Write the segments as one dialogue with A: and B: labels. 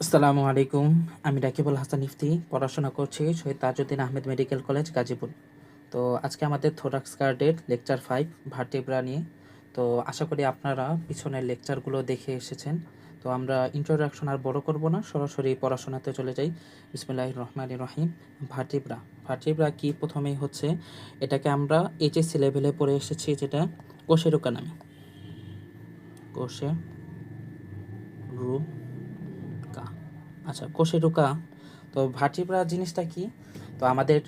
A: আসসালামু আলাইকুম। আমি রাকিবুল হাসান ইফতি পড়াশোনা করছি শহীদ তাজউদ্দিন আহমেদ মেডিকেল কলেজ গাজীপুর। তো আজকে আমাদের থোরাক্স গার্ডের লেকচার 5 ভার্টিব্রা নিয়ে। তো আশা করি আপনারা পিছনের লেকচারগুলো দেখে এসেছেন। তো আমরা ইন্ট্রোডাকশন আর বড় করব না, সরাসরি পড়াশোনাতে চলে যাই। বিসমিল্লাহির রহমানির রহিম। ভার্টিব্রা ভার্টিব্রা কি? প্রথমেই হচ্ছে এটাকে আমরা এইচএসসি লেভেলে পড়ে এসেছি, যেটা কোষেরুকা নামে। কোষেরুকা। আচ্ছা, কোষেরুকা। তো ভার্টিব্রা জিনিসটা কি? তো আমাদের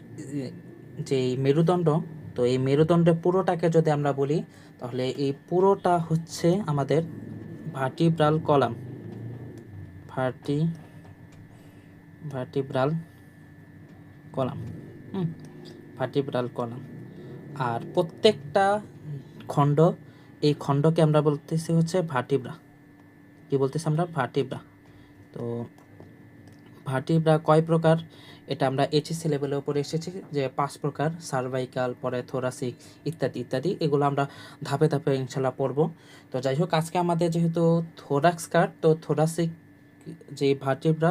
A: যে মেরুদণ্ড, তো এই মেরুদণ্ডের পুরোটাকে যদি আমরা বলি, তাহলে এই পুরোটা হচ্ছে আমাদের ভার্টিব্রাল কলাম। ভার্টি ভার্টিব্রাল কলাম। হুম, ভার্টিব্রাল কলাম। আর প্রত্যেকটা খণ্ড, এই খণ্ডকে আমরা বলতেছি হচ্ছে ভার্টিব্রা। কি বলতেছি আমরা? ভার্টিব্রা। তো ভার্টিব্রা কয় প্রকার? এটা আমরা এইচএসসি লেভেলের উপরে এসেছি যে 5 প্রকার: সার্ভাইকাল, পরে থোরাসিক, ইত্যাদি ইত্যাদি। এগুলো আমরা ধাপে ধাপে ইনশাল্লাহ পড়ব। তো যাই হোক, আজকে আমাদের যেহেতু থোরাক্স কার্ড, তো থোরাসিক যে ভার্টিব্রা,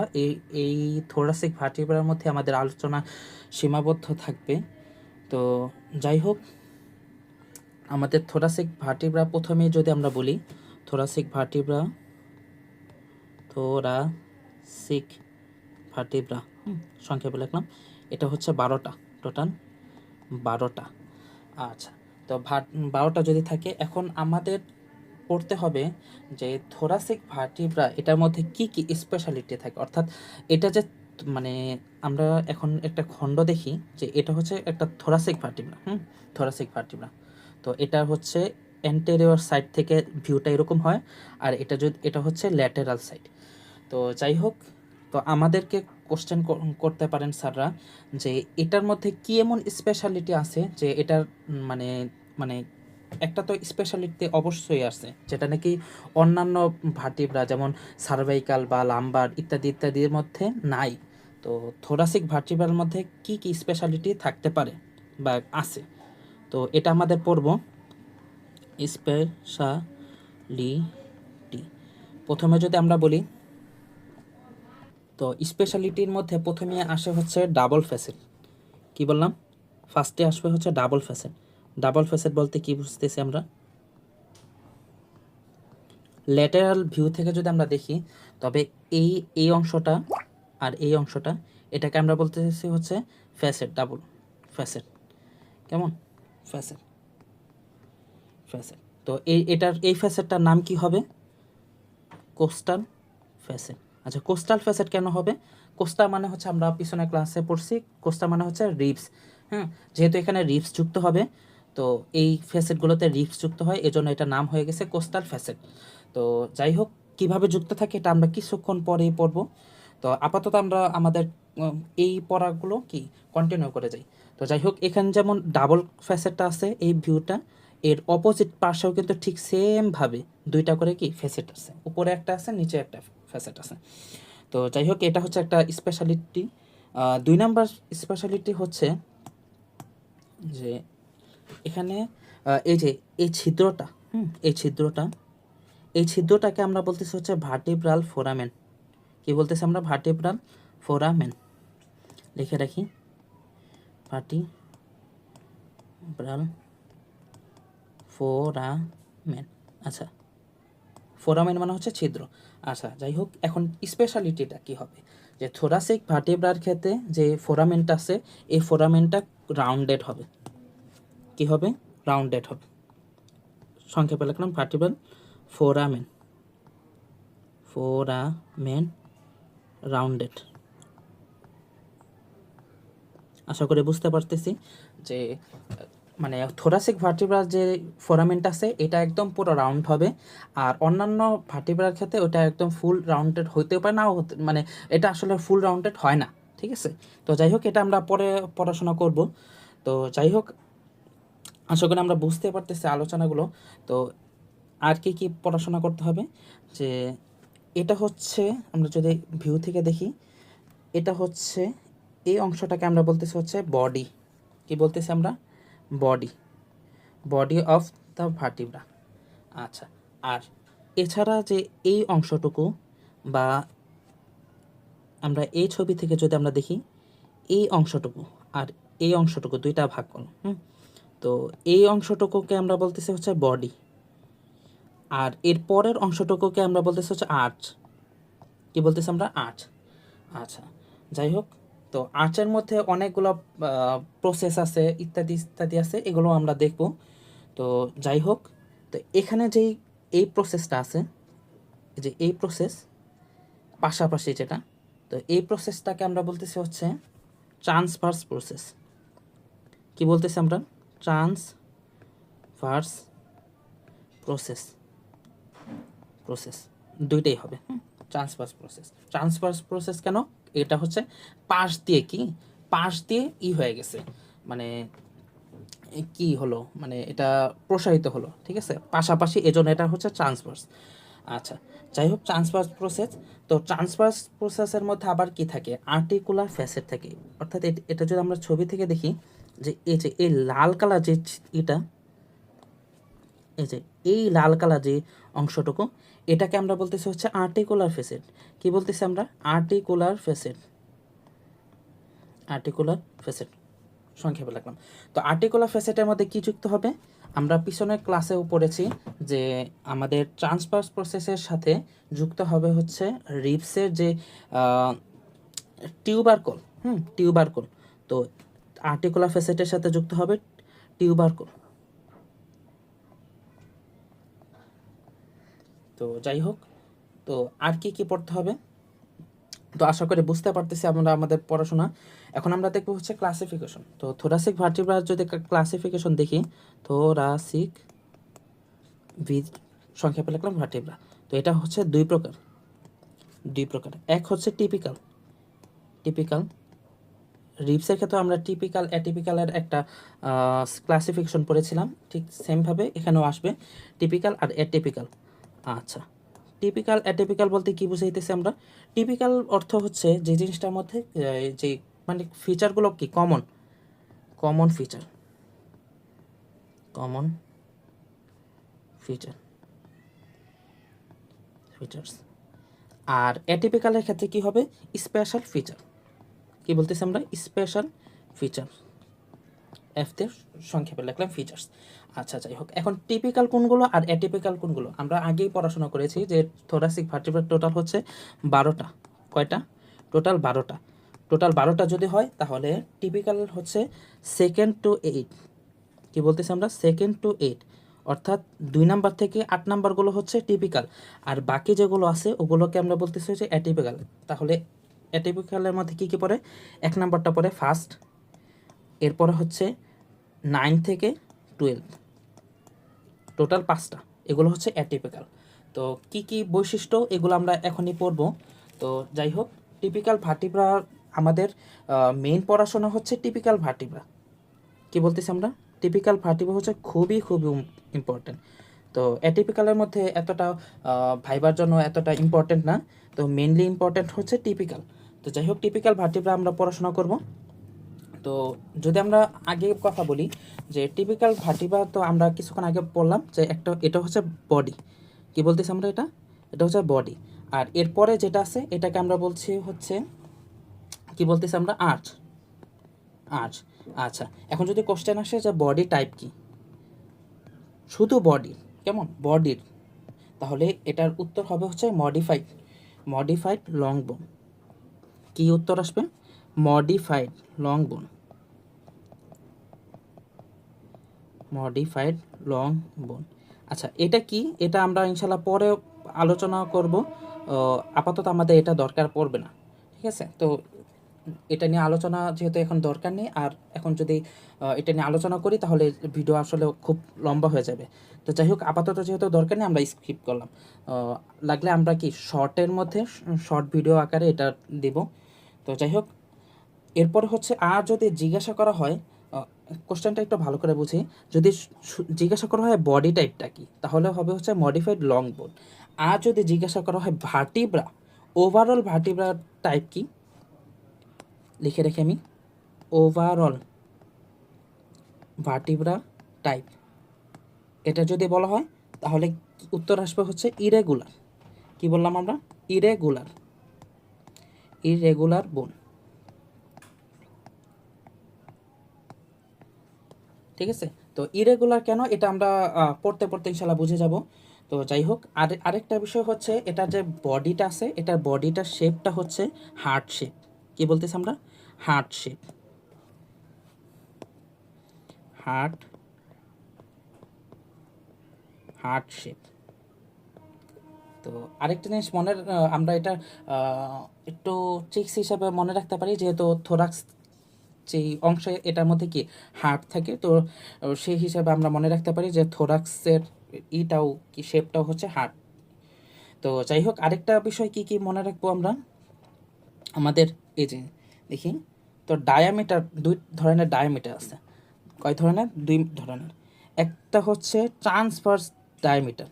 A: এই থোরাসিক ভার্টিব্রার মধ্যে আমাদের আলোচনা সীমাবদ্ধ থাকবে। তো যাই হোক, আমাদের থোরাসিক ভার্টিব্রা প্রথমেই যদি আমরা বলি, থোরাসিক ভার্টিব্রা, থোরাসিক ভার্টিব্রা সংক্ষেপে লিখলাম, এটা হচ্ছে 12টা, টোটাল 12টা। আচ্ছা, তো 12টা যদি থাকে, এখন আমাদের পড়তে হবে যে থোরাসিক ভার্টিব্রা এটার মধ্যে কি কি স্পেশালিটি থাকে। অর্থাৎ এটা যে মানে আমরা এখন একটা খণ্ড দেখি যে এটা হচ্ছে একটা থোরাসিক ভার্টিব্রা। Thoracic vertebra. তো এটা হচ্ছে অ্যান্টেরিয়র সাইড থেকে ভিউটা এরকম হয়, আর এটা হচ্ছে ল্যাটেরাল সাইড। তো যাই হোক, তো আমাদেরকে কোশ্চেন করতে পারেন স্যাররা যে এটার মধ্যে কি এমন স্পেশালিটি আছে যে এটার মানে মানে একটা তো স্পেশালিটি অবশ্যই আছে, যেটা নাকি অন্যান্য ভার্টিব্রা যেমন সার্ভাইকাল বা লাম্বার ইত্যাদি ইত্যাদির মধ্যে নাই। তো থোরাসিক ভার্টিব্রার মধ্যে কি কি স্পেশালিটি থাকতে পারে বা আছে, তো এটা আমাদের পড়ব। স্পেশালিটি প্রথমে যদি আমরা বলি, তো স্পেশালিটির মধ্যে প্রথমে আসে হচ্ছে ডাবল ফ্যাসেট। কি বললাম? ফার্স্টে আসবে হচ্ছে ডাবল ফ্যাসেট। ডাবল ফ্যাসেট বলতে কি বুঝতেছি আমরা? ল্যাটেরাল ভিউ থেকে যদি আমরা দেখি, তবে এই এই অংশটা আর এই অংশটা, এটাকে আমরা বলতেছি হচ্ছে ফ্যাসেট, ডাবল ফ্যাসেট। কেমন? Facet, facet. তো এই ফ্যাসেটটার নাম কি হবে? Coastal facet. আচ্ছা, কোস্টাল ফ্যাসেট কেন হবে? কোস্টা মানে হচ্ছে, আমরা পিছনে ক্লাসে পড়ছি, কোস্টা মানে হচ্ছে রিবস। হ্যাঁ, যেহেতু এখানে রিবস যুক্ত হবে, তো এই ফ্যাসেটগুলোতে রিবস যুক্ত হয়, এজন্য এটা নাম হয়ে গেছে কোস্টাল ফ্যাসেট। তো যাই হোক, কিভাবে যুক্ত থাকে এটা আমরা কিছুক্ষণ পরেই পড়ব। তো আপাতত আমরা আমাদের এই পড়াগুলো কি কন্টিনিউ করে যাই। তো যাই হোক, এখানে যেমন ডাবল ফ্যাসেটটা আছে, এই ভিউটা এর অপোজিট পাশেও কিন্তু ঠিক সেমভাবে দুইটা করে কি ফ্যাসেট আছে, উপরে একটা আছে, নিচে একটা ফ্যাসেট আছে। তো যাই হোক, এটা হচ্ছে একটা স্পেশালিটি। 2 নাম্বার স্পেশালিটি হচ্ছে যে এখানে এই যে এই ছিদ্রটা, এই ছিদ্রটাকে আমরা বলতেছি হচ্ছে ভার্টিব্রাল ফোরামেন। কি বলতেছি আমরা? Vertebral foramen. লিখে রাখি, ভার্টিব্রাল ফোরামেন। আচ্ছা, ফোরামেন মানে হচ্ছে ছিদ্র। আচ্ছা, যাই হোক, এখন স্পেশালিটিটা কি হবে? যে থোরাসিক ভার্টিব্রার ক্ষেত্রে যে ফোরামেনটা আছে, এই ফোরামেনটা রাউন্ডেড হবে। কি হবে? রাউন্ডেড হবে। সংক্ষেপে লিখলাম ভার্টিব্রাল ফোরামেন। Foramen rounded. আশা করি বুঝতে পারতেছি যে মানে থোরাসিক ভার্টিব্রার যে ফোরামেনটা আছে, এটা একদম পুরো রাউন্ড হবে। আর অন্যান্য ভার্টিব্রার ক্ষেত্রে ওটা একদম ফুল রাউন্ডেড হতেও পারে, নাও হতে, মানে এটা আসলে ফুল রাউন্ডেড হয় না। ঠিক আছে? তো যাই হোক, এটা আমরা পরে পড়াশোনা করব। তো যাই হোক, আশা করি আমরা বুঝতে পারতেছি আলোচনাগুলো। তো আর কি কি পড়াশোনা করতে হবে? যে এটা হচ্ছে, আমরা যদি ভিউ থেকে দেখি, এটা হচ্ছে এই অংশটাকে আমরা বলতেছি হচ্ছে বডি। কি বলতেছি আমরা? Body, body of the vertebra. আচ্ছা, আর এছাড়া যে এই অংশটুকু বা আমরা এই ছবি থেকে যদি আমরা দেখি এই অংশটুকু আর এই অংশটুকু দুইটা ভাগ করো, তো এই অংশটুকুকে আমরা বলতেছি হচ্ছে বডি, আর এর পরের অংশটুকুকে আমরা বলতেছি হচ্ছে আর্চ। কি বলতেছি আমরা? আর্চ। আচ্ছা, যাই হোক, তো আর্চের মধ্যে অনেকগুলো প্রসেস আছে, ইত্যাদি ইত্যাদি আছে, এগুলো আমরা দেখব। তো যাই হোক, তো এখানে যেই এই প্রসেসটা আছে, যে এই প্রসেস পাশাপাশি যেটা, তো এই প্রসেসটাকে আমরা বলতেছি হচ্ছে ট্রান্সভার্স প্রসেস। কি বলতেছি আমরা? Transverse process. প্রসেস দুইটাই হবে, ট্রান্সভার্স প্রসেস। ট্রান্সভার্স প্রসেস কেন? এটা হচ্ছে পাশ দিয়ে, কি পাশ দিয়ে হয়ে গেছে, মানে কি হলো, মানে এটা প্রসারিত হলো, ঠিক আছে, পাশাপাশি, এজন্য এটা হচ্ছে ট্রান্সভার্স। আচ্ছা, যাই হোক, ট্রান্সভার্স প্রসেস। তো ট্রান্সভার্স প্রসেসের মধ্যে আবার কি থাকে? আর্টিকুলার ফ্যাসেট থাকে। অর্থাৎ এটা যদি আমরা ছবি থেকে দেখি, যে এই লাল কালার যে এটা, এই যে এই লাল কালার যে অংশটুকু, এটাকে আমরা বলতেছি হচ্ছে আর্টিকুলার ফ্যাসেট। কি বলতেছি আমরা? Articular facet. আর্টিকুলার ফ্যাসেট সংক্ষেপে লিখলাম। তো আর্টিকুলার ফ্যাসেটের মধ্যে কি যুক্ত হবে? আমরা পিছনের ক্লাসেও পড়েছি যে আমাদের ট্রান্সভার্স প্রসেসের সাথে যুক্ত হবে হচ্ছে রিবসের যে টিউবারকল, টিউবারকল। তো আর্টিকুলার ফ্যাসেটের সাথে যুক্ত হবে টিউবারকল। তো যাই হোক, তো আর কি কি পড়তে হবে? তো আশা করি বুঝতে পারতেছি আমরা আমাদের পড়াশোনা। এখন আমরা দেখবো হচ্ছে ক্লাসিফিকেশন। তো থোরাসিক ভার্টিব্রা যদি ক্লাসিফিকেশন দেখি, থোরাসিক সংক্ষেপে লিখলাম ভার্টিব্রা। তো এটা হচ্ছে দুই প্রকার। এক হচ্ছে টিপিক্যাল। রিবসের ক্ষেত্রে আমরা টিপিক্যাল অ্যাটিপিক্যালের একটা ক্লাসিফিকেশন পড়েছিলাম, ঠিক সেমভাবে এখানেও আসবে টিপিক্যাল আর অ্যাটিপিক্যাল। আচ্ছা, টিপিক্যাল অ্যাটিপিক্যাল বলতে কি বুঝাইতেছি আমরা? টিপিক্যাল অর্থ হচ্ছে যে জিনিসটার মধ্যে যে মানে ফিচারগুলো কি কমন ফিচার্স। আর অ্যাটিপিক্যালের ক্ষেত্রে কি হবে? Special feature. কি বলতেছি আমরা? Special feature. এফতে সংক্ষেপে লিখলাম ফিচার্স। আচ্ছা, যাই হোক, এখন টিপিক্যাল কোনগুলো আর অ্যাটিপিক্যাল কোনগুলো আমরা আগেই পড়াশোনা করেছি যে থোরাসিক ভার্টিব্রা টোটাল হচ্ছে 12টা। কয়টা? টোটাল 12টা যদি হয় তাহলে টিপিক্যাল হচ্ছে 2nd to 8। কি বলতেছি আমরা? 2nd to 8, অর্থাৎ 2 নাম্বার থেকে 8 নাম্বারগুলো হচ্ছে টিপিক্যাল, আর বাকি যেগুলো আছে ওগুলোকে আমরা বলতেছি হচ্ছে অ্যাটিপিক্যাল। তাহলে অ্যাটিপিক্যালের মধ্যে কী কী পড়ে? 1 নাম্বারটা পড়ে ফার্স্ট, এরপরে হচ্ছে 9 থেকে 12, টোটাল 5টা। এগুলো হচ্ছে অ্যাটিপিক্যাল। তো কি কি বৈশিষ্ট্য এগুলো আমরা এখনই পড়ব। তো যাই হোক, টিপিক্যাল ভার্টিব্রা আমাদের মেইন পড়াশোনা হচ্ছে টিপিক্যাল ভার্টিব্রা। কি বলতেছি আমরা? টিপিক্যাল ভার্টিব্রা হচ্ছে খুবই ইম্পর্টেন্ট। তো অ্যাটিপিক্যালের মধ্যে এতটা ভাইবার জন্য এতটা ইম্পর্টেন্ট না, তো মেনলি ইম্পর্টেন্ট হচ্ছে টিপিক্যাল। তো যাই হোক, টিপিক্যাল ভার্টিব্রা আমরা পড়াশোনা করব। তো যদি আমরা আগে কথা বলি যে টিপিক্যাল ভার্টিব্রা, তো আমরা কিছুক্ষণ আগে বললাম যে এটা হচ্ছে বডি। কি বলতেছি আমরা? এটা হচ্ছে বডি। আর এরপরে যেটা আছে এটাকে আমরা বলছি হচ্ছে, কি বলতেছি আমরা? আর্চ। আচ্ছা, এখন যদি কোশ্চেন আসে যে বডি টাইপ কি, শুধু বডি, কেমন বডির, তাহলে এটার উত্তর হবে হচ্ছে মডিফাইড লং বোন। কি উত্তর আসবে? মডিফাইড লং বোন। আচ্ছা, এটা কি? এটা আমরা ইনশাল্লাহ পরে আলোচনা করব। আপাতত আমাদের এটা দরকার পড়বে না, ঠিক আছে? তো এটা নিয়ে আলোচনা যেহেতু এখন দরকার নেই, আর এখন যদি এটা নিয়ে আলোচনা করি তাহলে ভিডিও আসলে খুব লম্বা হয়ে যাবে। তো যাই হোক, আপাতত যেহেতু দরকার নেই আমরা স্কিপ করলাম। লাগলে আমরা কি শর্টের মধ্যে শর্ট ভিডিও আকারে এটা দেব। তো যাই হোক, এরপরে হচ্ছে আর যদি জিজ্ঞাসা করা হয়, কোশ্চেনটা একটু ভালো করে বুঝি, যদি জিজ্ঞাসা করা হয় বডি টাইপটা কি, তাহলে হবে হচ্ছে মডিফাইড লং বোন। আর যদি জিজ্ঞাসা করা হয় ভার্টিব্রা, ওভারঅল ভার্টিব্রা টাইপ কি, লিখে রেখে আমি, ওভারঅল ভার্টিব্রা টাইপ, এটা যদি বলা হয় তাহলে উত্তর আসবে হচ্ছে ইরেগুলার। কি বললাম আমরা? ইররেগুলার বোন, ঠিক আছে। তো ইরেগুলার কেন এটা আমরা পড়তে পড়তে ইনশাল্লাহ বুঝে যাব। তো যাই হোক, আরেকটা বিষয় হচ্ছে এটার যে বডিটা আছে, এটার বডিটার শেপটা হচ্ছে হার্ট শেপ। কি বলতেছি আমরা? Heart shape, heart heart shape. তো আরেকটা জিনিস আমরা এটা একটু ট্রিক্স হিসাবে মনে রাখতে পারি, যেহেতু থোরাক্স যেই অংশে এটার মধ্যে কি হার্ট থাকে, তো সেই হিসাবে আমরা মনে রাখতে পারি যে থোরাক্সের ইটাও কি শেপটাও হচ্ছে হার্ট। তো যাই হোক, আরেকটা বিষয় কি কি মনে রাখবো আমরা, আমাদের এই যে দেখি, তো ডায়ামিটার, দুই ধরনের ডায়ামিটার আছে। কয় ধরনের? দুই ধরনের। একটা হচ্ছে ট্রান্সভার্স ডায়ামিটার।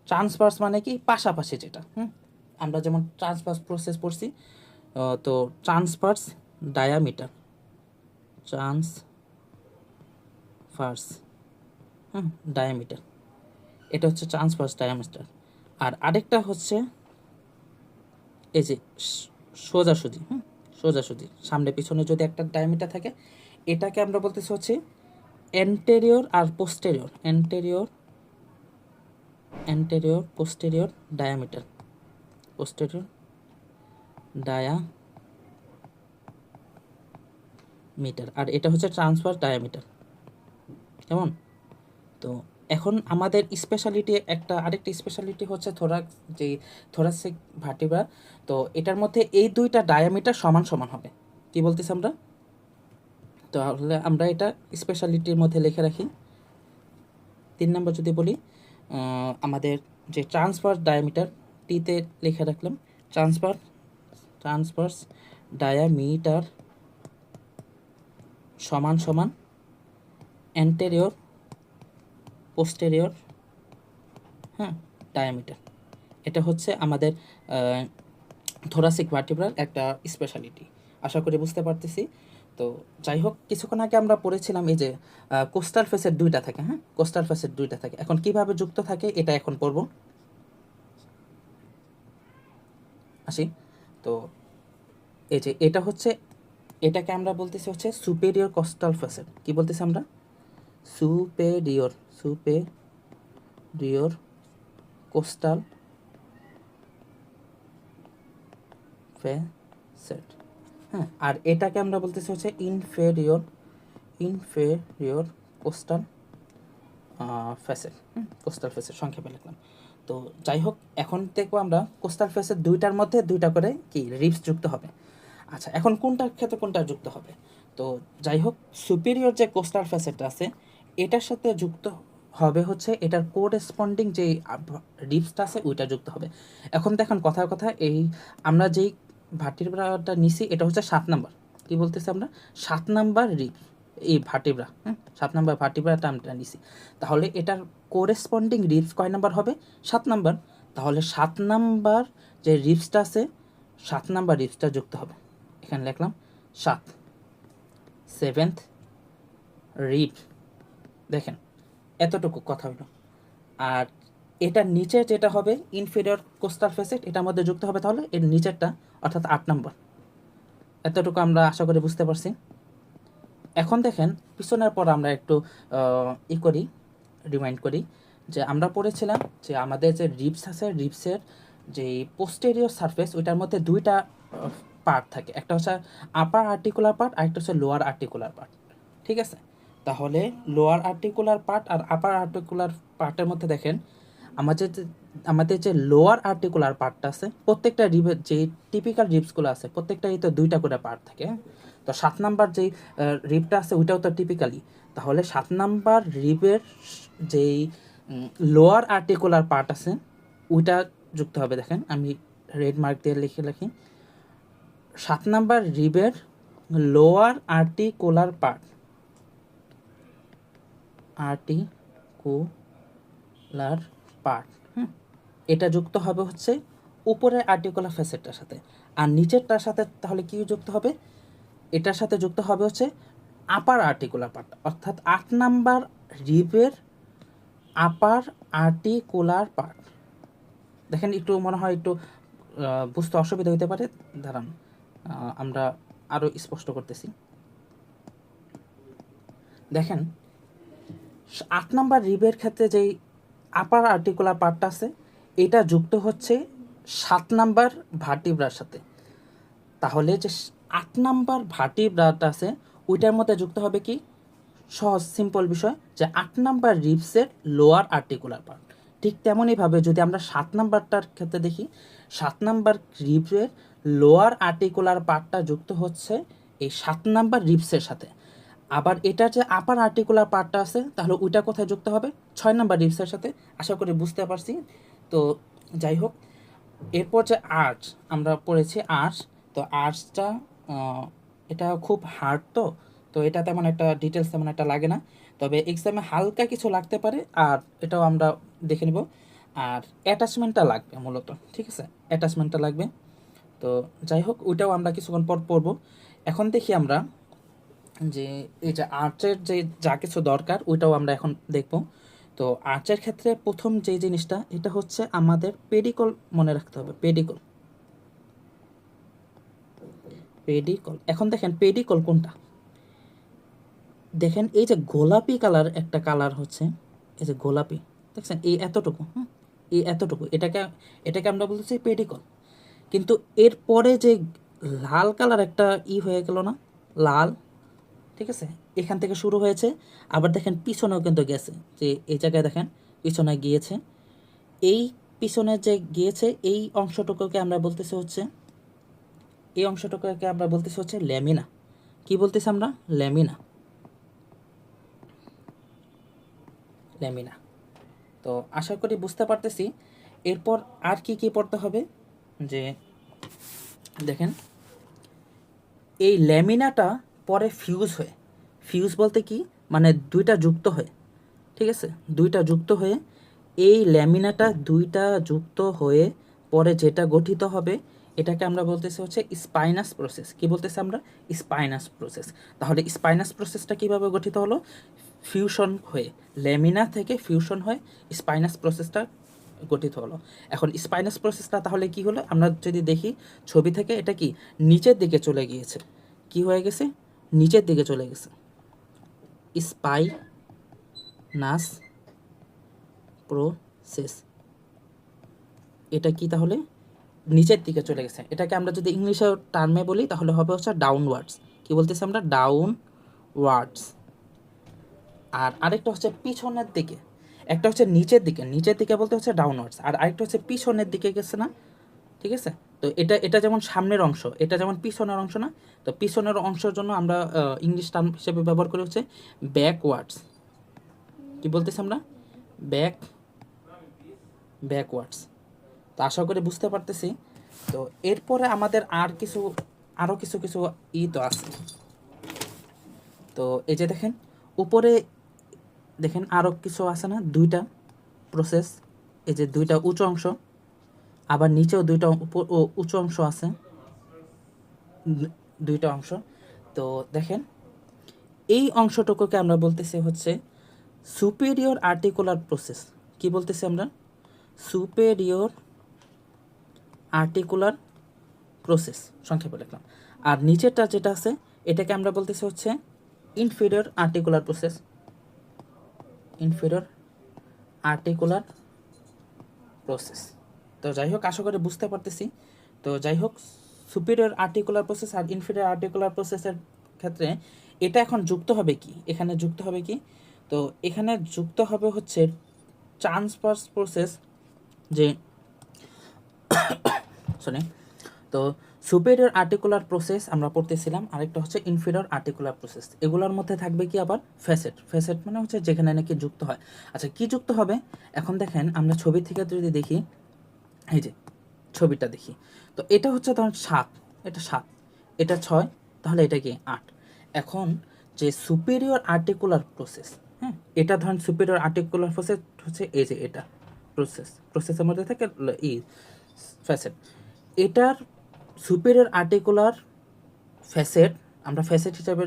A: ট্রান্সভার্স মানে কি পাশাপাশি যেটা, আমরা যেমন ট্রান্সভার্স প্রসেস পড়ছি, তো ট্রান্সভার্স ডায়ামিটার, ট্রান্সভার্স ডায়ামিটার, এটা হচ্ছে ট্রান্সভার্স ডায়ামিটার। আর আরেকটা হচ্ছে এই যে সোজাসুজি, সোজাসুজি সামনে পিছনে যদি একটা ডায়ামিটার থাকে, এটাকে আমরা বলতেছি হচ্ছে এন্টেরিয়র আর posterior, anterior posterior diameter, posterior diameter. আর এটা হচ্ছে ট্রান্সভার্স ডায়ামিটার, কেমন? তো এখন আমাদের স্পেশালিটি আরেকটা স্পেশালিটি হচ্ছে থোরাসিক ভার্টিব্রা। তো এটার মধ্যে এই দুইটা ডায়ামিটার সমান সমান হবে। কি বলতেছি আমরা? তাহলে আমরা এটা স্পেশালিটির মধ্যে লিখে রাখি। 3 নম্বর যদি বলি, আমাদের যে ট্রান্সভার্স ডায়ামিটার, টিতে লিখে রাখলাম ট্রান্সভার্স ডায়ামিটার সমান সমান অ্যান্টেরিয়র পোস্টেরিয়র ডায়ামিটার। এটা হচ্ছে আমাদের থোরাসিক ভার্টিব্রার একটা স্পেশালিটি। আশা করি বুঝতে পারতেছি। তো যাই হোক, কিছুক্ষণ আগে আমরা পড়েছিলাম এই যে কোস্টাল ফেসের দুইটা থাকে, কোস্টাল ফেসের দুইটা থাকে। এখন কিভাবে যুক্ত থাকে এটা এখন পড়ব, আসি। তো এই যে এটা হচ্ছে, এটাকে আমরা বলতেছি হচ্ছে সুপেরিয়র কোস্টাল ফেসেট। কি বলতেছি আমরা? Superior coastal facet. আর এটাকে আমরা বলতেছি হচ্ছে inferior coastal facet, coastal facet সংক্ষেপে লিখলাম। তো যাই হোক, এখন দেখবো আমরা কোস্টাল ফেসের দুইটার মধ্যে দুইটা করে কি রিবস যুক্ত হবে। আচ্ছা, এখন কোনটার ক্ষেত্রে কোনটা যুক্ত হবে? তো যাই হোক, সুপিরিয়র যে কোস্টাল ফেসেটটা আছে, এটার সাথে যুক্ত হবে হচ্ছে এটার কোরেসপন্ডিং যে রিবসটা আছে ওইটা যুক্ত হবে। এখন দেখেন কথার কথা, এই আমরা যেই ভার্টিব্রাটা নিছি এটা হচ্ছে 7 নাম্বার। কি বলতেছি আমরা? 7 নাম্বার রিবস, এই ভার্টিব্রা, 7 নাম্বার ভার্টিব্রাটা আমরা নিছি। তাহলে এটার কোরেসপন্ডিং রিবস কয় নাম্বার হবে? 7 নাম্বার। তাহলে 7 নাম্বার যে রিবসটা আছে, 7 নাম্বার রিবসটা যুক্ত হবে। এখানে লিখলাম 7, 7th রিব। দেখেন এতটুকু কথা হলো। আর এটার নিচে যেটা হবে ইনফেরিয়র কোস্টাল ফেসেট, এটার মধ্যে যুক্ত হবে তাহলে এর নিচেরটা, অর্থাৎ 8 নম্বর। এতটুকু আমরা আশা করি বুঝতে পারছি। এখন দেখেন পিছনের পর আমরা একটু রিমাইন্ড করি যে আমরা পড়েছিলাম যে আমাদের যে রিবস আছে, রিবসের যে পোস্টেরিয়র সারফেস, ওইটার মধ্যে দুইটা পার্ট থাকে। একটা হচ্ছে আপার আর্টিকুলার পার্ট, আর একটা হচ্ছে লোয়ার আর্টিকুলার পার্ট, ঠিক আছে। তাহলে লোয়ার আর্টিকুলার পার্ট আর আপার আর্টিকুলার পার্টের মধ্যে দেখেন আমাদের যে লোয়ার আর্টিকুলার পার্টটা আছে, প্রত্যেকটা রিবের যে টিপিক্যাল রিবসগুলো আছে প্রত্যেকটাই তো দুইটা করে পার্ট থাকে। তো 7 নাম্বার যেই রিবটা আছে ওইটাও তো টিপিক্যালি। তাহলে 7 নাম্বার রিবের যেই লোয়ার আর্টিকুলার পার্ট আছে ওইটা যুক্ত হবে। দেখেন আমি রেড মার্ক দিয়ে লিখে রাখি, 7 নাম্বার রিবের lower articular part, articular part, এটা যুক্ত হবে হচ্ছে উপরের আর্টিকুলার ফেসেটটার সাথে। আর নিচেরটার সাথে তাহলে কি যুক্ত হবে? এটার সাথে যুক্ত হবে হচ্ছে আপার আর্টিকুলার পার্ট, অর্থাৎ 8 নাম্বার রিবের আপার আর্টিকুলার পার্ট। দেখেন একটু মনে হয় একটু বুঝতে অসুবিধা হতে পারে, দাঁড়ান আমরা আরও স্পষ্ট করতেছি। দেখেন 8 নাম্বার রিবের ক্ষেত্রে যেই আপার আর্টিকুলার পার্টটা আছে এটা যুক্ত হচ্ছে 7 নাম্বার ভার্টিব্রার সাথে। তাহলে যে 8 নাম্বার ভার্টিব্রাটা আছে ওইটার মধ্যে যুক্ত হবে কি, সহজ সিম্পল বিষয়, যে 8 নাম্বার রিবসের লোয়ার আর্টিকুলার পার্ট। ঠিক তেমনইভাবে যদি আমরা 7 নাম্বারটার ক্ষেত্রে দেখি, 7 নাম্বার রিবসের লোয়ার আর্টিকুলার পার্টটা যুক্ত হচ্ছে এই 7 নাম্বার রিবসের সাথে। আবার এটার যে আপার আর্টিকুলার পার্টটা আছে তাহলে ওইটা কোথায় যুক্ত হবে, 6 নাম্বার রিবসের সাথে। আশা করি বুঝতে পারছি। তো যাই হোক, এরপর যে আর্চ আমরা পড়েছি আর্চ, তো আর্চটা এটা খুব হার্ড, তো তো এটা তেমন একটা ডিটেলস তেমন একটা লাগে না, তবে এক্সামে হালকা কিছু লাগতে পারে, আর এটাও আমরা দেখে নিব। আর অ্যাটাচমেন্টটা লাগবে মূলত, ঠিক আছে, অ্যাটাচমেন্টটা লাগবে। তো যাই হোক ওইটাও আমরা কিছুক্ষণ পর পড়বো। এখন দেখি আমরা যে এই যে আর্চের যে যা কিছু দরকার ওইটাও আমরা এখন দেখব। তো আর্চের ক্ষেত্রে প্রথম যে জিনিসটা এটা হচ্ছে আমাদের পেডিকল মনে রাখতে হবে। Pedicle, pedicle. এখন দেখেন পেডিকল কোনটা, দেখেন এই যে গোলাপি কালার একটা কালার হচ্ছে, এই যে গোলাপি, দেখছেন এই এতটুকু, এই এতটুকু, এটাকে এটাকে আমরা বলতেছি পেডিকল। কিন্তু এরপরে যে লাল কালার একটা হয়ে গেল না, লাল, ঠিক আছে, এখান থেকে শুরু হয়েছে, আবার দেখেন পিছনেও কিন্তু গেছে, যে এই জায়গায় দেখেন পিছনে গিয়েছে, এই পিছনে যে গিয়েছে এই অংশটুকুকে আমরা বলতেছি হচ্ছে, এই অংশটুকুকে আমরা বলতেছি হচ্ছে ল্যামিনা। কি বলতেছি আমরা, ল্যামিনা, ল্যামিনা। তো আশা করি বুঝতে পারতেছি। এরপর আর কি কি পড়তে হবে, যে দেখেন এই ল্যামিনাটা পরে ফিউজ হয়ে, ফিউজ বলতে কি মানে দুইটা যুক্ত হয়ে, ঠিক আছে, দুইটা যুক্ত হয়ে এই ল্যামিনাটা দুইটা যুক্ত হয়ে পরে যেটা গঠিত হবে এটাকে আমরা বলতেছি হচ্ছে স্পাইনাস প্রসেস। কি বলতেছি আমরা, স্পাইনাস প্রসেস। তাহলে স্পাইনাস প্রসেসটা কিভাবে গঠিত হলো, ফিউশন হয়ে, ল্যামিনা থেকে ফিউশন হয়ে স্পাইনাস প্রসেসটা গঠিত হলো। এখন স্পাইনাস প্রসেসটা তাহলে কি হলো, আমরা যদি দেখি ছবি থেকে, এটা কি নিচের দিকে চলে গিয়েছে, কি হয়ে গেছে, নিচের দিকে চলে গেছে, স্পাইনাস প্রসেস। এটা কি তাহলে নিচের দিকে চলে গেছে। এটাকে আমরা যদি ইংলিশে টার্মে বলি তাহলে হবে হচ্ছে ডাউনওয়ার্ডস। কি বলতেছি আমরা, ডাউনওয়ার্ডস। আর আরেকটা হচ্ছে পিছনের দিকে, একটা হচ্ছে নিচের দিকে, নিচের দিকে বলতে হচ্ছে ডাউনওয়ার্ডস, আর আরেকটা হচ্ছে পিছনের দিকে গেছে না, ঠিক আছে। তো এটা এটা যেমন সামনের অংশ, এটা যেমন পিছনের অংশ না, তো পিছনের অংশের জন্য আমরা ইংলিশ টার্ম হিসেবে ব্যবহার করি হচ্ছে ব্যাকওয়ার্ডস। কি বলতেছি আমরা, ব্যাকওয়ার্ডস। তো আশা করি বুঝতে পারতেছি। তো এরপরে আমাদের আর কিছু আরও কিছু কিছু তো আছে। তো এই যে দেখেন উপরে দেখেন আরও কিছু আছে না, দুইটা প্রসেস, এই যে দুইটা উঁচু অংশ, আবার নিচেও দুইটা উঁচু অংশ আছে, দুইটা অংশ। তো দেখেন এই অংশটুকুকে আমরা বলতেছি হচ্ছে সুপেরিয়র আর্টিকুলার প্রসেস। কি বলতেছি আমরা, সুপেরিয়র আর্টিকুলার প্রসেস, সংক্ষেপে লিখলাম। আর নিচেরটা যেটা আছে এটাকে আমরা বলতেছি হচ্ছে inferior articular process, inferior articular process. তো যাই হোক আশা করি বুঝতে পারতেছি। তো যাই হোক সুপিরিয়র আর্টিকুলার প্রসেস আর ইনফেরিয়র আর্টিকুলার প্রসেসের ক্ষেত্রে এটা এখন যুক্ত হবে কি, এখানে যুক্ত হবে কি, তো এখানে যুক্ত হবে হচ্ছে ট্রান্সভার্স প্রসেস, যে সরি, তো সুপেরিয়র আর্টিকুলার প্রসেস আমরা পড়তেছিলাম, আরেকটা হচ্ছে ইনফেরিয়র আর্টিকুলার প্রসেস। এগুলোর মধ্যে থাকবে কি আবার ফ্যাসেট, ফ্যাসেট মানে হচ্ছে যেখানে নাকি যুক্ত হয়। আচ্ছা কি যুক্ত হবে, এখন দেখেন আমরা ছবি থেকে যদি দেখি, এই যে ছবিটা দেখি, তো এটা হচ্ছে ধরেন 7, এটা 7, এটা 6, তাহলে এটা কি 8। এখন যে সুপেরিয়র আর্টিকুলার প্রসেস, হ্যাঁ, এটা ধরেন সুপেরিয়র আর্টিকুলার প্রসেস হচ্ছে এই যে এটা প্রসেসের মধ্যে থাকে ফ্যাসেট, এটার সুপেরিয়র আর্টিকুলার ফ্যাসেট, আমরা ফ্যাসেট হিসাবে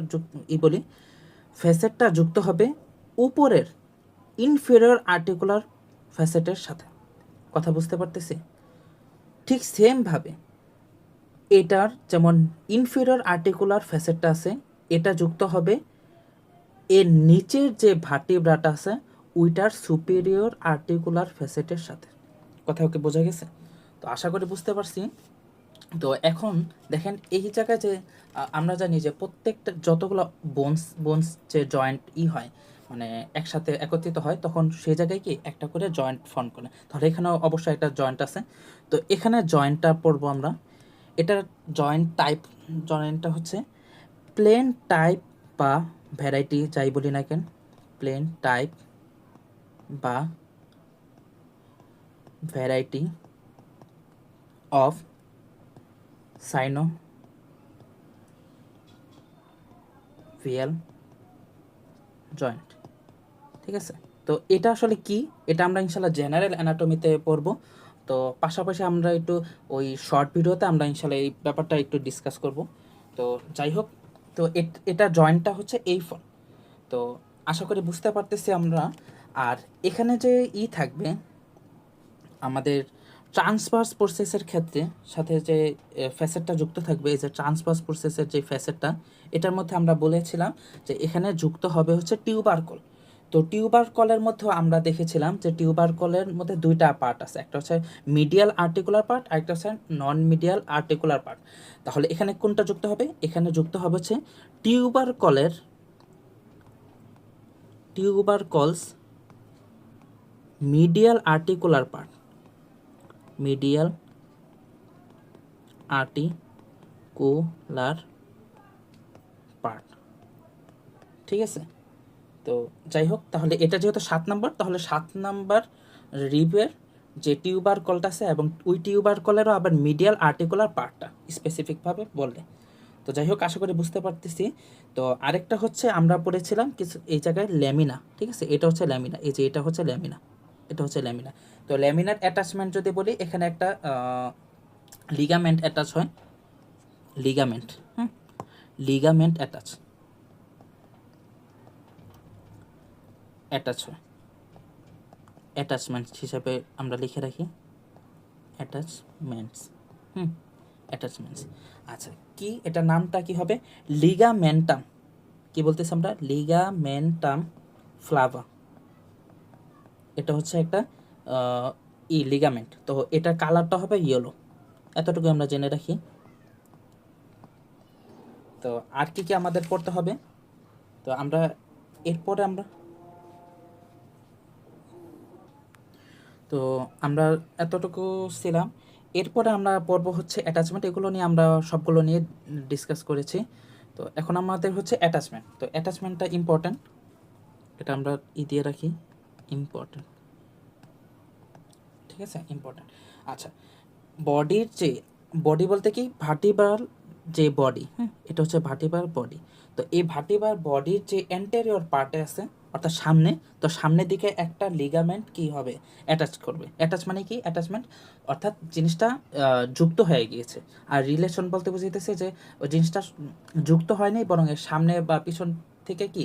A: বলি, ফ্যাসেটটা যুক্ত হবে উপরের ইনফেরিয়র আর্টিকুলার ফ্যাসেটের সাথে। কথা বুঝতে পারতেছি, ঠিক সেমভাবে এটার যেমন ইনফিরিয়র আর্টিকুলার ফ্যাসেটটা আছে, এটা যুক্ত হবে এর নিচের যে ভার্টিব্রাটা আছে ওইটার সুপিরিয়র আর্টিকুলার ফ্যাসেটের সাথে। কথা ওকে বোঝা গেছে? তো আশা করি বুঝতে পারছি। তো এখন দেখেন এই জায়গায় যে আমরা জানি যে প্রত্যেকটা যতগুলো বোনস যে জয়েন্ট হয়, মানে একসাথে একত্রিত হয়, তখন সেই জায়গায় কি একটা করে জয়েন্ট ফর্ম করে। তাহলে এখানেও অবশ্যই একটা জয়েন্ট আছে। তো এখানে জয়েন্টটা পড়বো আমরা। এটার জয়েন্টটা হচ্ছে প্লেন টাইপ বা ভ্যারাইটি, যাই বলি না কেন, প্লেন টাইপ বা ভ্যারাইটি অফ সাইনোভিয়াল জয়েন্ট। ঠিক আছে? তো এটা আসলে কি, এটা আমরা ইনশাল্লাহ জেনারেল অ্যানাটমিতে পড়বো। তো পাশাপাশি আমরা একটু ওই শর্ট ভিডিওতে আমরা ইনশাল্লাহ এই ব্যাপারটা একটু ডিসকাস করব। তো যাই হোক, তো এটা জয়েন্টটা হচ্ছে এই ফর্ম। তো আশা করি বুঝতে পারতেছি আমরা। আর এখানে যে থাকবে আমাদের ট্রান্সভার্স প্রসেসের ক্ষেত্রে সাথে যে ফ্যাসেটটা যুক্ত থাকবে, এই যে ট্রান্সভার্স প্রসেসের যে ফ্যাসেটটা, এটার মধ্যে আমরা বলেছিলাম যে এখানে যুক্ত হবে হচ্ছে টিউবারকল। তো টিউবারকলের মধ্যেও আমরা দেখেছিলাম যে টিউবারকলের মধ্যে দুইটা পার্ট আছে, একটা হচ্ছে মিডিয়াল আর্টিকুলার পার্ট, আরেকটা হচ্ছে নন মিডিয়াল আর্টিকুলার পার্ট। তাহলে এখানে কোনটা যুক্ত হবে? এখানে যুক্ত হবে হচ্ছে tubercles medial articular part, medial articular part. ঠিক আছে? তো যাই হোক, তাহলে এটা যেহেতু 7 নাম্বার, তাহলে 7 নাম্বার রিবের যে টিউবার কলটা আছে এবং ওই টিউবার কলেরও আবার মিডিয়াল আর্টিকুলার পার্টটা স্পেসিফিকভাবে বললে। তো যাই হোক, আশা করি বুঝতে পারতেছি। তো আরেকটা হচ্ছে আমরা পড়েছিলাম কিছু এই জায়গায় ল্যামিনা। ঠিক আছে? এটা হচ্ছে ল্যামিনা, এই যে এটা হচ্ছে ল্যামিনা, এটা হচ্ছে ল্যামিনা। তো ল্যামিনার অ্যাটাচমেন্ট যদি বলি, এখানে একটা লিগামেন্ট অ্যাটাচ হয়, লিগামেন্ট, লিগামেন্ট অ্যাটাচ হয়, অ্যাটাচমেন্টস হিসাবে আমরা লিখে রাখি, অ্যাটাচমেন্টস। অ্যাটাচমেন্টস। আচ্ছা, কি এটা নামটা কি হবে? লিগামেন্টাম। কি বলতেছি আমরা? লিগামেন্টাম ফ্লাভা। এটা হচ্ছে একটা লিগামেন্ট। তো এটার কালারটা হবে ইয়েলো। এতটুকু আমরা জেনে রাখি। তো আর কি কি আমাদের পড়তে হবে? তো আমরা এরপরে আমরা এতটুকু ছিলাম। এরপরে আমরা পড়বো হচ্ছে অ্যাটাচমেন্ট। এগুলো নিয়ে আমরা সবগুলো নিয়ে ডিসকাস করেছি। তো এখন আমাদের হচ্ছে অ্যাটাচমেন্ট। তো অ্যাটাচমেন্টটা ইম্পর্ট্যান্ট, এটা আমরা দিয়ে রাখি, ইম্পর্ট্যান্ট। ঠিক আছে? ইম্পর্ট্যান্ট। আচ্ছা, বডির যে বডি বলতে কি ভার্টিব্রাল যে বডি, এটা হচ্ছে ভার্টিব্রাল বডি। তো এই ভার্টিব্রাল বডির যে অ্যান্টেরিয়র পার্টে আছে, অর্থাৎ সামনে, তো সামনের দিকে একটা লিগামেন্ট কি হবে? অ্যাটাচ করবে। অ্যাটাচ মানে কি? অ্যাটাচমেন্ট অর্থাৎ জিনিসটা যুক্ত হয়ে গিয়েছে। আর রিলেশন বলতে বুঝাইতেছে যে ওই জিনিসটা যুক্ত হয়নি, বরং এর সামনে বা পিছন থেকে কি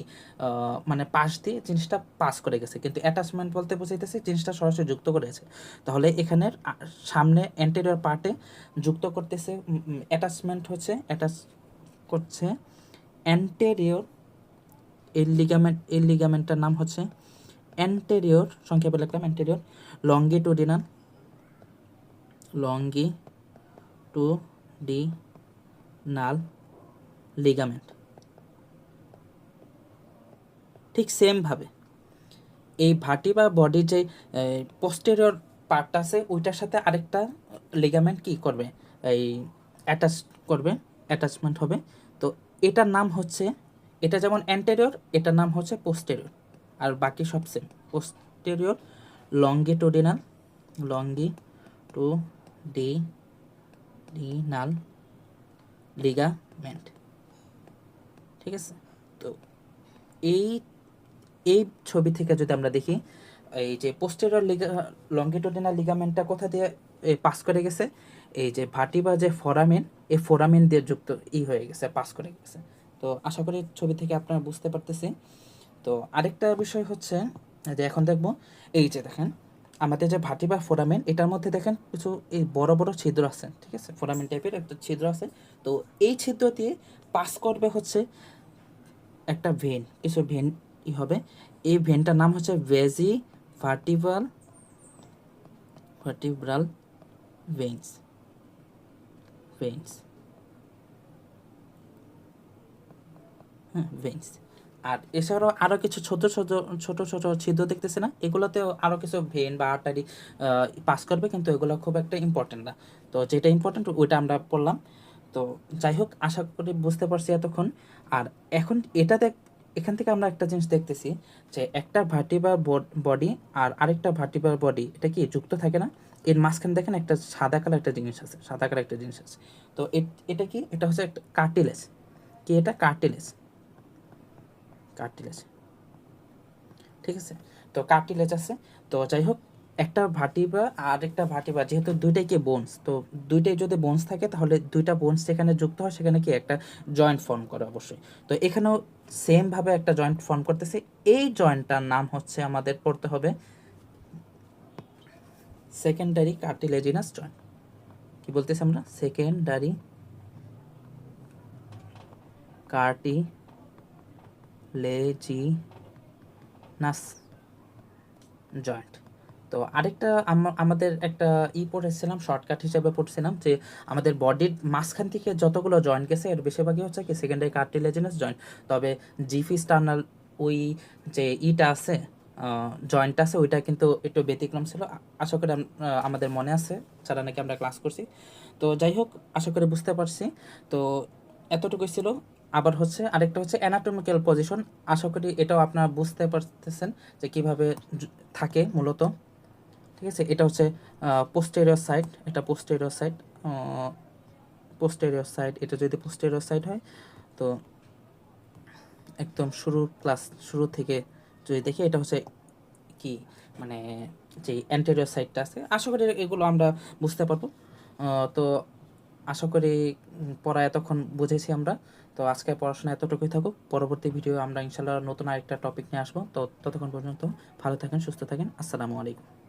A: মানে পাশ দিয়ে জিনিসটা পাস করে গেছে, কিন্তু অ্যাটাচমেন্ট বলতে বুঝাইতেছে জিনিসটা সরাসরি যুক্ত করেছে। তাহলে এখানের সামনে অ্যান্টেরিয়র পার্টে যুক্ত করতেছে অ্যাটাচমেন্ট হচ্ছে অ্যাটাচ করছে অ্যান্টেরিয়র। এই লিগামেন্টটার নাম হচ্ছে অ্যান্টেরিয়র, সংক্ষেপে লিখলাম অ্যান্টেরিয়র লঙ্গিটুডিনাল লিগামেন্ট। ঠিক সেমভাবে এই ভার্টি বা বডির যে পোস্টেরিয়র পার্টটা আছে ওইটার সাথে আরেকটা লিগামেন্ট কি করবে? এই অ্যাটাচ করবে, অ্যাটাচমেন্ট হবে। তো এটার নাম হচ্ছে, এটা যেমন অ্যান্টেরিয়র, এটার নাম হচ্ছে পোস্টেরিয়র, আর বাকি সব same. Posterior longitudinal, longitudinal ligament. ঠিক আছে? তো এই এই ছবি থেকে যদি আমরা দেখি, এই যে পোস্টেরিয়র লঙ্গিটুডিনাল লিগামেন্টটা কোথা দিয়ে পাস করে গেছে? এই যে ভার্টিব্রা যে ফোরামেন, এই ফোরামেন দিয়ে যুক্ত হয়ে গেছে, পাস করে গেছে। তো আশা করি ছবি থেকে আপনারা বুঝতে পারতেছি। তো আরেকটা বিষয় হচ্ছে যে এখন দেখব, এই যে দেখেন আমাদের যে ভার্টিব্রা ফোরামেন এটার মধ্যে দেখেন কিছু এই বড় বড় ছিদ্র আছে, ঠিক আছে, ফোরামেন টাইপের একটা ছিদ্র আছে। তো এই ছিদ্র দিয়ে পাস করবে হচ্ছে একটা ভেন, কিছু ভেন ই হবে। এই ভেনটার নাম হচ্ছে ভার্টিব্রাল ভার্টিব্রাল ভেইনস ভেইনস হ্যাঁ, ভেইনস। আর এছাড়াও আরও কিছু ছোট ছোট ছোট ছোট ছিদ্র দেখতেছে না, এগুলোতেও আরও কিছু ভেন বা আর্টারি পাস করবে, কিন্তু এগুলো খুব একটা ইম্পর্টেন্ট না। তো যেটা ইম্পর্টেন্ট ওইটা আমরা পড়লাম। তো যাই হোক, আশা করি বুঝতে পারছি এতক্ষণ। আর এখন এখান থেকে আমরা একটা জিনিস দেখতেছি যে একটা ভার্টিব্রাল বডি আর আরেকটা ভার্টিব্রাল বডি এটা কি যুক্ত থাকে না, এর মাঝখানে দেখেন একটা সাদা কালার একটা জিনিস আছে, সাদা কালার একটা জিনিস আছে। তো এটা কি, এটা হচ্ছে একটা কার্টিলেজ। কি এটা? কার্টিলেজ, কার্টিলেজ, ঠিক আছে। তো কার্টিলেজ আছে। তো যাই হোক, একটা ভার্টিব্রা আর একটা ভার্টিব্রা যেহেতু দুইটাই কি বোনস, তো দুইটাই যদি বোনস থাকে তাহলে দুইটা বোনস যেখানে যুক্ত হয় সেখানে কি একটা জয়েন্ট ফর্ম করে অবশ্যই। তো এখানেও সেমভাবে একটা জয়েন্ট ফর্ম করতেছে। এই জয়েন্টটার নাম হচ্ছে আমাদের পড়তে হবে সেকেন্ডারি কার্টিলেজিনাস জয়েন্ট। কি বলতেছি আমরা? Secondary cartilaginous joint. তো আরেকটা আমাদের একটা পড়েছিলাম, শর্টকাট হিসেবে পড়ছিলাম যে আমাদের বডির মাঝখান থেকে যতগুলো জয়েন্ট গেছে এর বেশিরভাগই হচ্ছে কি সেকেন্ডারি কার্টিলেজিনাস জয়েন্ট। তবে জিফিস টার্নাল ওই যে আছে, জয়েন্টটা আছে, ওইটা কিন্তু একটু ব্যতিক্রম ছিল। আশা করি আমাদের মনে আছে যারা নাকি আমরা ক্লাস করছি। তো যাই হোক, আশা করি বুঝতে পারছি। তো এতটুকুই ছিল। আবার হচ্ছে আরেকটা হচ্ছে অ্যানাটমিক্যাল পজিশন। আশা করি এটাও আপনারা বুঝতে পারতেছেন যে কিভাবে থাকে মূলত, ঠিক আছে। এটা হচ্ছে পোস্টেরিয়র সাইড, এটা পোস্টেরিয়র সাইড, পোস্টেরিয়র সাইড। এটা যদি পোস্টেরিয়র সাইড হয়, তো একদম শুরু থেকে যদি দেখি, এটা হচ্ছে কি মানে যে অ্যান্টেরিয়র সাইডটা আছে। আশা করি এগুলো আমরা বুঝতে পারবো। তো আশা করি পড়া এতক্ষণ বুঝেছি আমরা। তো আজকে পড়াশোনা এতটুকুই থাকুক। পরবর্তী ভিডিও আমরা ইনশাল্লাহ নতুন আরেকটা টপিক নিয়ে আসবো। তো ততক্ষণ পর্যন্ত ভালো থাকেন, সুস্থ থাকেন। আসসালামু আলাইকুম।